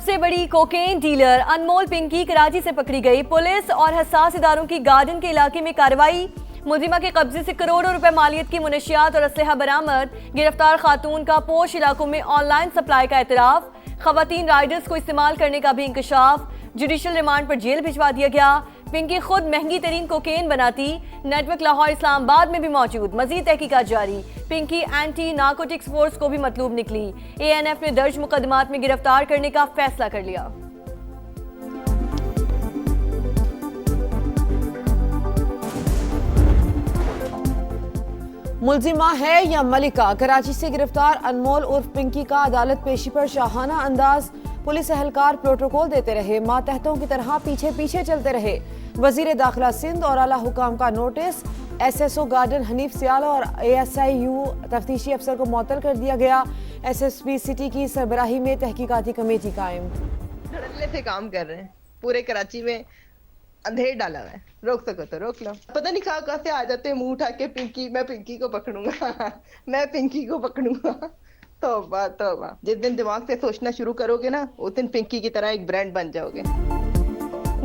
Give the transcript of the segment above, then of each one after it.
सबसे बड़ी cocaine dealer अनमोल पिंकी कराची से पकड़ी गई। पुलिस और हसास इदारों की गार्डन के इलाके में कार्रवाई। मुलजिमा के कब्जे से करोड़ों रुपए मालियत की मुनशियात और असलहा बरामद। गिरफ्तार खातून का पोश इलाकों में ऑनलाइन सप्लाई का एतराफ। खवातीन राइडर्स को इस्तेमाल करने का भी इंकशाफ। जुडिशल रिमांड पर जेल भिजवा दिया गया। पिंकी खुद महंगी तरीन कोकेन बनाती। नेटवर्क लाहौर इस्लामाबाद में भी मौजूद। मजीद तहकीकात जारी। पिंकी एंटी नार्कोटिक्स फोर्स को भी मतलूब निकली। ANF ने दर्ज मुकदमात में गिरफ्तार करने का फैसला कर लिया। मुलजिमा है या मलिका, कराची से गिरफ्तार अनमोल उर्फ पिंकी का अदालत पेशी पर शाहाना अंदाज। पुलिस एहलकार प्रोटोकॉल देते रहे, मातहतों की तरह पीछे पीछे चलते रहे। वजीर दाखिला सिंध और आला हुकाम का नोटिस। SSO गार्डन हनीफ सियाल और ASIU तफ्तीशी अफसर को मुअत्तल कर दिया गया। SSP सिटी की सरबराही में तहकीकाती कमेटी कायम। धड़ल्ले से काम कर रहे हैं, पूरे कराची में अंधेर डाला हुआ है। रोक सको तो रोक लो। पता नहीं कहाँ से आ जाते हैं मुंह उठा के, पिंकी मैं पिंकी को पकड़ूंगा मैं पिंकी को पकड़ूंगा। तौबा तौबा, जिस दिन दिमाग से सोचना शुरू करोगे ना, उस दिन पिंकी की तरह एक ब्रांड बन जाओगे।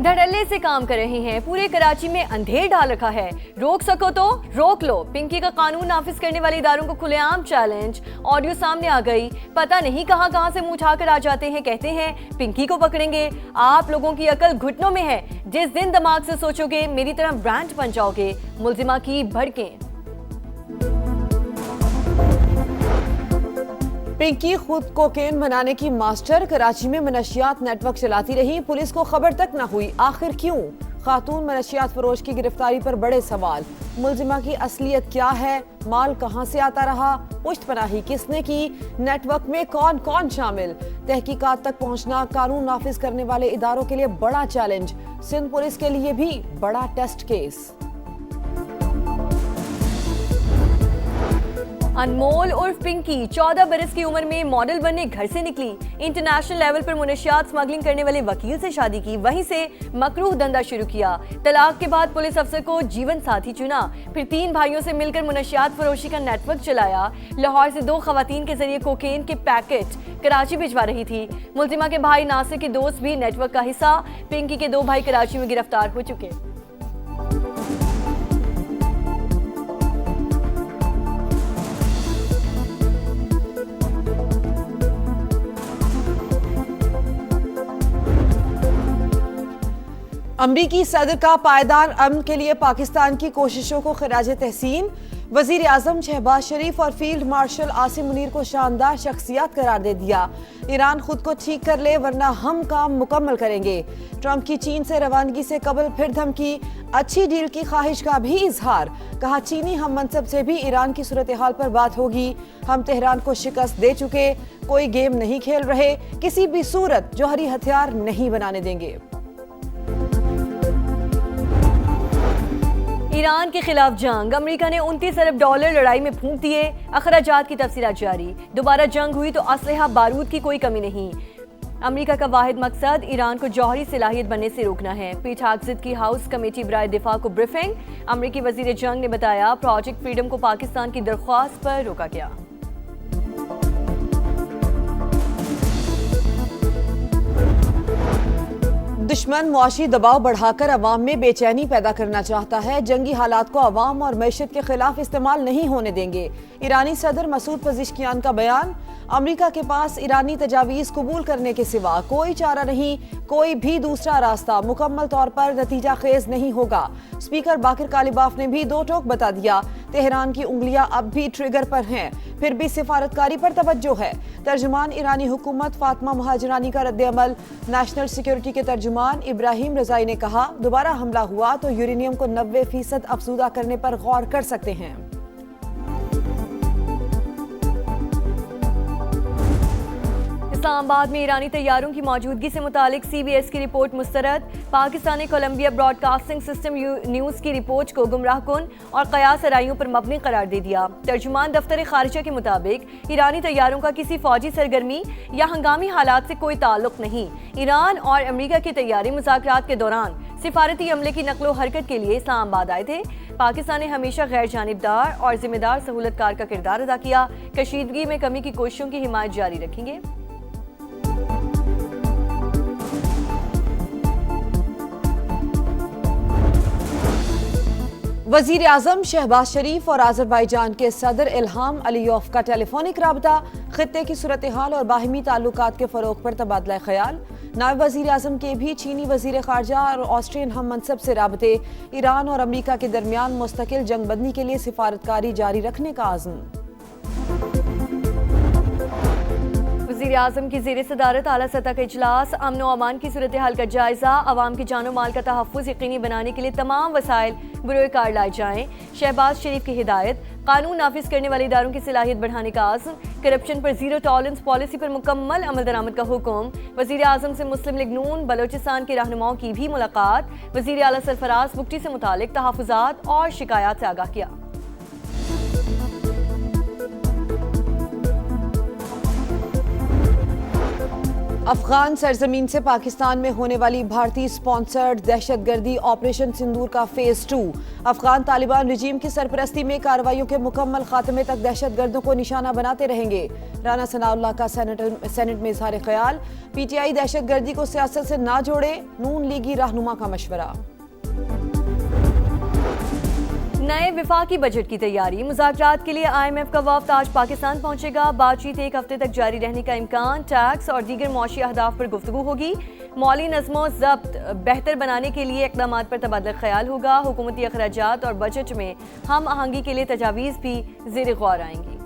धड़ल्ले से काम कर रहे हैं, पूरे कराची में अंधेर डाल रखा है। रोक सको तो रोक लो। पिंकी का कानून नाफिज करने वाले इदारों को खुलेआम चैलेंज। ऑडियो सामने आ गई। पता नहीं कहां से मुंह उठाकर आ जाते हैं, कहते हैं पिंकी को पकड़ेंगे। आप लोगों की अकल घुटनों में है। जिस दिन दिमाग से सोचोगे मेरी तरह ब्रांड बन जाओगे। मुलजिमा की भड़कें। पिंकी खुद कोकेन बनाने की मास्टर, कराची में मनशियात नेटवर्क चलाती रही। पुलिस को खबर तक न हुई, आखिर क्यों? खातून मनशियात फरोश की गिरफ्तारी पर बड़े सवाल। मुलजिमा की असलियत क्या है? माल कहां से आता रहा? पुश्तपनाही किसने की? नेटवर्क में कौन कौन शामिल? तहकीकात तक पहुंचना कानून नाफिज करने वाले इदारों के लिए बड़ा चैलेंज। सिंध पुलिस के लिए भी बड़ा टेस्ट केस। अनमोल उर्फ पिंकी 14 बरस की उम्र में मॉडल बनने घर से निकली। इंटरनेशनल लेवल पर मुनशियात स्मगलिंग करने वाले वकील से शादी की, वहीं से मकरूह धंधा शुरू किया। तलाक के बाद पुलिस अफसर को जीवन साथी चुना, फिर 3 भाइयों से मिलकर मुनशियात फरोशी का नेटवर्क चलाया। लाहौर से 2 खवातीन के जरिए कोकेन के पैकेट कराची भिजवा रही थी। मुलजिमा के भाई नासिर के दोस्त भी नेटवर्क का हिस्सा। पिंकी के 2 भाई कराची में गिरफ्तार हो चुके। अमरीकी सदर का पायदार अमन के लिए पाकिस्तान की कोशिशों को खिराज तहसीन। वजीर आजम शहबाज शरीफ और फील्ड मार्शल आसिम मुनीर को शानदार शख्सियत करार दे दिया। ईरान खुद को ठीक कर ले वरना हम काम मुकम्मल करेंगे। ट्रंप की चीन से रवानगी से कबल फिर धमकी। अच्छी डील की ख्वाहिश का भी इजहार। कहा चीनी हम मनसब से भी ईरान की सूरत हाल पर बात होगी। हम तेहरान को शिकस्त दे चुके, कोई गेम नहीं खेल रहे, किसी भी सूरत जौहरी हथियार नहीं बनाने देंगे। ईरान के खिलाफ जंग। अमेरिका ने $29 अरब लड़ाई में फूंक दिए। अखराजात की तफसीलात जारी। दोबारा जंग हुई तो असलहा बारूद की कोई कमी नहीं। अमेरिका का वाहिद मकसद ईरान को जौहरी सलाहियत बनने से रोकना है। पीठ आक्जिद की हाउस कमेटी बराए दिफा को ब्रीफिंग। अमेरिकी वजीर जंग ने बताया प्रोजेक्ट फ्रीडम को पाकिस्तान की दरख्वास्त पर रोका गया। दुश्मन मुआशी दबाव बढ़ाकर अवाम में बेचैनी पैदा करना चाहता है। जंगी हालात को अवाम और मैशत के खिलाफ इस्तेमाल नहीं होने देंगे। ईरानी सदर मसूद पजिशकियान का बयान। अमेरिका के पास ईरानी तजावीज़ कबूल करने के सिवा कोई चारा नहीं। कोई भी दूसरा रास्ता मुकम्मल तौर पर नतीजा खेज नहीं होगा। स्पीकर बाकिर कालिबाफ ने भी 2 टोक बता दिया। तेहरान की उंगलियां अब भी ट्रिगर पर हैं, फिर भी सिफारतकारी पर तवज्जो है। तर्जुमान ईरानी हुकूमत फातिमा महाजरानी का रद्द-ए-अमल। नेशनल सिक्योरिटी के तर्जुमान इब्राहिम रजाई ने कहा दोबारा हमला हुआ तो यूरेनियम को 90% अफजूदा करने पर गौर कर सकते हैं। इस्लामाबाद में ईरानी तैयारों की मौजूदगी से मुतालिक CBS की रिपोर्ट मुस्तरद। पाकिस्तान ने कोलंबिया ब्रॉडकास्टिंग सिस्टम न्यूज़ की रिपोर्ट को गुमराहकुन और कयास आराइयों पर मबनी करार दे दिया। तर्जुमान दफ्तर खारिजा के मुताबिक ईरानी तैयारों का किसी फौजी सरगर्मी या हंगामी हालात से कोई ताल्लुक नहीं। ईरान और अमेरिका की तैयारी मुज़ाकरात के दौरान सिफारती अमले की नकलो हरकत के लिए इस्लामाबाद आए थे। पाकिस्तान ने हमेशा गैर जानिबदार और जिम्मेदार सहूलतकार का किरदार अदा किया। कशीदगी में कमी की कोशिशों की हिमायत जारी रखेंगे। वजीर आजम शहबाज शरीफ और आज़रबाईजान के सदर इल्हाम अलीयोफ का टेलीफोनिक राबता, खित्ते की सूरत हाल और बाहिमी ताल्लुकात के फ़रोग पर तबादला ख्याल। नायब वजीर आजम के भी चीनी वजीर खारजा और ऑस्ट्रियन हम मनसब से राबते। ईरान और अमरीका के दरमियान मुस्तकिल जंगबंदी के लिए सिफारतकारी जारी रखने का आज़म। वज़ीर आज़म की ज़ेर सदारत आला सतह का इजलास, अमन व अमान की सूरत हाल का जायजा, अवाम की जानो माल का तहफ़्फ़ुज़ यकीनी बनाने के लिए तमाम वसाइल बुरोए कार लाए जाएँ। शहबाज शरीफ की हिदायत, कानून नाफिज करने वाले इदारों की सलाहियत बढ़ाने का आज़म। करप्शन पर ज़ीरो टॉलरेंस पॉलिसी पर मुकम्मल अमल दरामद का हुक्म। वज़ीर आज़म से मुस्लिम लीग नून बलोचिस्तान के रहनुमाओं की भी मुलाकात। वज़ीर आला सरफराज बुगटी से मुतालिक तहफ़्फ़ुज़ात और शिकायत से आगाह किया। अफगान सरजमीन से पाकिस्तान में होने वाली भारतीय स्पॉन्सर्ड दहशतगर्दी ऑपरेशन सिंदूर का फेज 2। अफगान तालिबान रिजीम की सरपरस्ती में कार्रवाइयों के मुकम्मल खात्मे तक दहशतगर्दों को निशाना बनाते रहेंगे। राना सनाउल्लाह का सेनेट में इजहार ख्याल। PTI दहशतगर्दी को सियासत से ना जोड़े, नून लीगी रहनुमा का मशवरा। नए विफाकी बजट की तैयारी, मुज़ाकरात के लिए IMF का वफ्द आज पाकिस्तान पहुंचेगा। बातचीत एक हफ्ते तक जारी रहने का इम्कान। टैक्स और दीगर मौशी अहदाफ पर गुफ्तगू होगी। मौली नज़्मो ज़ब्त बेहतर बनाने के लिए इक़दामात पर तबादला ख्याल होगा। हुकूमती अखराजात और बजट में हम आहंगी के लिए तजावीज़ भी ज़ेर गौर आएंगी।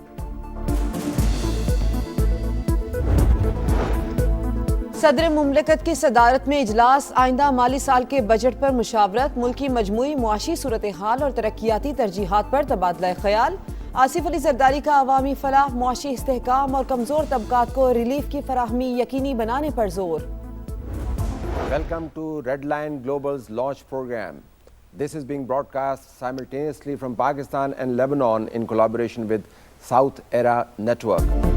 सदर मुमलिकत की सदारत में इजलास, आइंदा माली साल के बजट पर मुशावरत, मुल्की मजमूई मुआशी सूरत हाल और तरक्याती तरजीहात पर तबादला ख्याल। आसिफ अली जरदारी का अवामी फलाह, मुआशी इस्तेहकाम और कमजोर तबकात को रिलीफ की फराहमी यकीनी बनाने पर जोर। Welcome to Redline Global's launch program. This is being broadcast simultaneously from Pakistan and Lebanon in collaboration with South Era Network.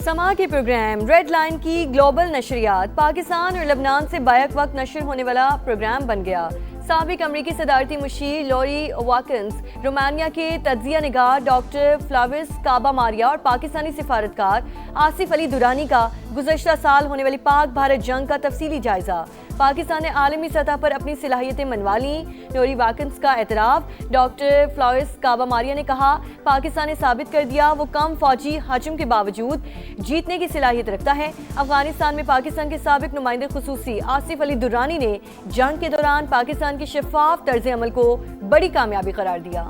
समा के प्रोग्राम रेड लाइन की ग्लोबल नशरियात पाकिस्तान और लबनान से बैक वक्त नशर होने वाला प्रोग्राम बन गया। साबिक अमरीकी सदारती मुशीर लॉरी वाकिंस, रोमानिया के तज्जिया निगार डॉक्टर फ्लाविस काबा मारिया और पाकिस्तानी सिफारतकार आसिफ अली दुरानी का गुज़श्ता साल होने वाली पाक भारत जंग का तफसीली जायजा। पाकिस्तान ने आलमी सतह पर अपनी सलाहियतें मनवा ली, लॉरी वाकिंस का एतराफ़। डॉक्टर फ्लाविस काबा मारिया ने कहा, पाकिस्तान ने साबित कर दिया वो कम फौजी हजम के बावजूद जीतने की सलाहियत रखता है। अफगानिस्तान में पाकिस्तान के साबिक नुमाइंदे खुसूसी आसिफ अली दुरानी ने जंग के दौरान पाकिस्तान की शफाफ तर्ज अमल को बड़ी कामयाबी करार दिया।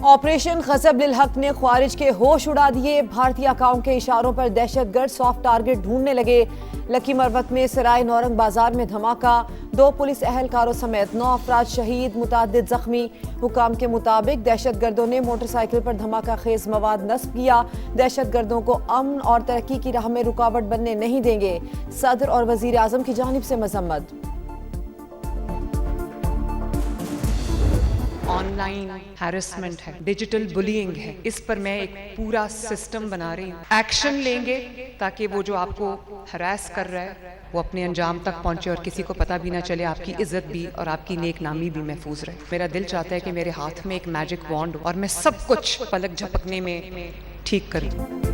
ऑपरेशन गज़ब लिल हक ने ख्वारिज के होश उड़ा दिए। भारतीय अकाउंट के इशारों पर दहशतगर्द सॉफ्ट टारगेट ढूंढने लगे। लकी मरवत में सराय नौरंग बाजार में धमाका, 2 पुलिस एहलकारों समेत 9 अफराद शहीद, मुतादिद जख्मी। हुकाम के मुताबिक दहशतगर्दों ने मोटरसाइकिल पर धमाका खेज मवाद नस्ब किया। दहशतगर्दों को अमन और तरक्की की राह में रुकावट बनने नहीं देंगे। सदर और वजीर आजम की जानिब से मजम्मत। ऑनलाइन हैरेसमेंट है, डिजिटल बुलिंग है, इस पर मैं एक पूरा सिस्टम बना रही हूँ। एक्शन लेंगे ताकि वो जो आपको हरास कर रहा है वो अपने अंजाम तक पहुंचे और किसी को पता भी ना चले, आपकी इज्जत भी और आपकी नेक नामी भी महफूज रहे। मेरा दिल चाहता है कि मेरे हाथ में एक मैजिक वॉन्ड हो और मैं सब कुछ पलक झपकने में ठीक कर दूँ।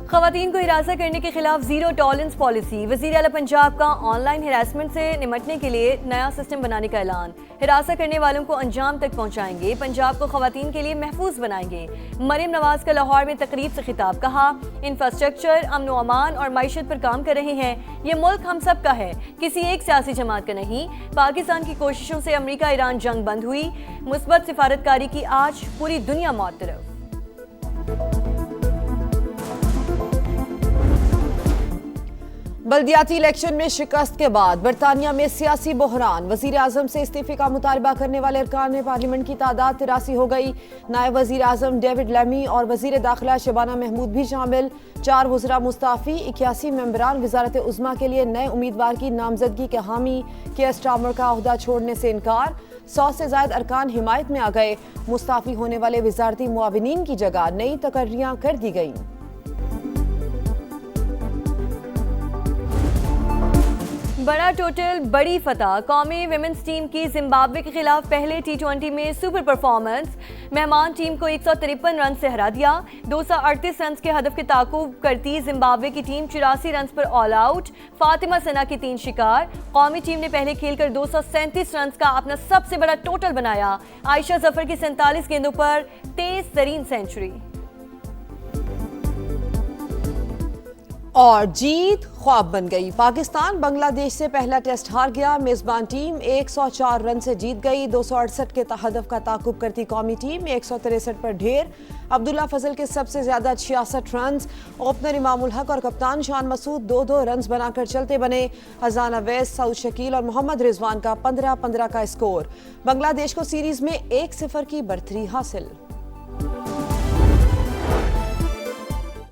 खवातीन को हिरासत करने के खिलाफ जीरो टॉलरेंस पॉलिसी, वज़ीर आला पंजाब का ऑनलाइन हिरासमेंट से निमटने के लिए नया सिस्टम बनाने का ऐलान। हिरासत करने वालों को अंजाम तक पहुंचाएंगे, पंजाब को खवातीन के लिए महफूज बनाएंगे। मरियम नवाज का लाहौर में तकरीब से खिताब, कहा इंफ्रास्ट्रक्चर, अमन व अमान और मईशत पर काम कर रहे हैं। ये मुल्क हम सब का है, किसी एक सियासी जमात का नहीं। पाकिस्तान की कोशिशों से अमरीका ईरान जंग बंद हुई। मुस्बत सिफारतकारी की आज पूरी दुनिया मुअत्तरफ। बल्दियाती इलेक्शन में शिकस्त के बाद बरतानिया में सियासी बहरान, वजीर आजम से इस्तीफे का मुतालबा करने वाले अरकान में पार्लियामेंट की तादाद 83 हो गई। नायब वजीर आजम डेविड लेमी और वजीर दाखिला शबाना महमूद भी शामिल। 4 वज़रा मुस्ताफ़ी, 81 मेंबरान वजारत उज़्मा के लिए नए उम्मीदवार की नामजदगी के हामी। केयर स्टार्मर का ओहदा छोड़ने से इनकार। 100 से ज़ायद अरकान हिमायत में आ गए। मुस्ताफ़ी होने वाले वजारती मुआविनीन की जगह नई तकर्रियाँ कर दी गईं। बड़ा टोटल, बड़ी फतह। कौमी विमेंस टीम की जिम्बाब्वे के खिलाफ पहले T20 में सुपर परफॉर्मेंस। मेहमान टीम को 153 रन से हरा दिया। 238 रन के हदफ के ताकुब करती जिम्बाब्वे की टीम 84 रन पर ऑल आउट। फातिमा सना की 3 शिकार। कौमी टीम ने पहले खेलकर 237 रन का अपना सबसे बड़ा टोटल बनाया। आयशा जफर की 47 गेंदों पर तेज तरीन सेंचुरी। और जीत ख्वाब बन गई। पाकिस्तान बांग्लादेश से पहला टेस्ट हार गया। मेजबान टीम 104 रन से जीत गई। 268 के हदफ का ताकुब करती कौमी टीम 163 पर ढेर। अब्दुल्ला फजल के सबसे ज्यादा 66 रन। ओपनर इमामुल हक और कप्तान शान मसूद 2-2 रन बनाकर चलते बने। हजाना वैस, सऊद शकील और मोहम्मद रिजवान का 15-15 का स्कोर। बांग्लादेश को सीरीज में 1-0 की बढ़तरी हासिल।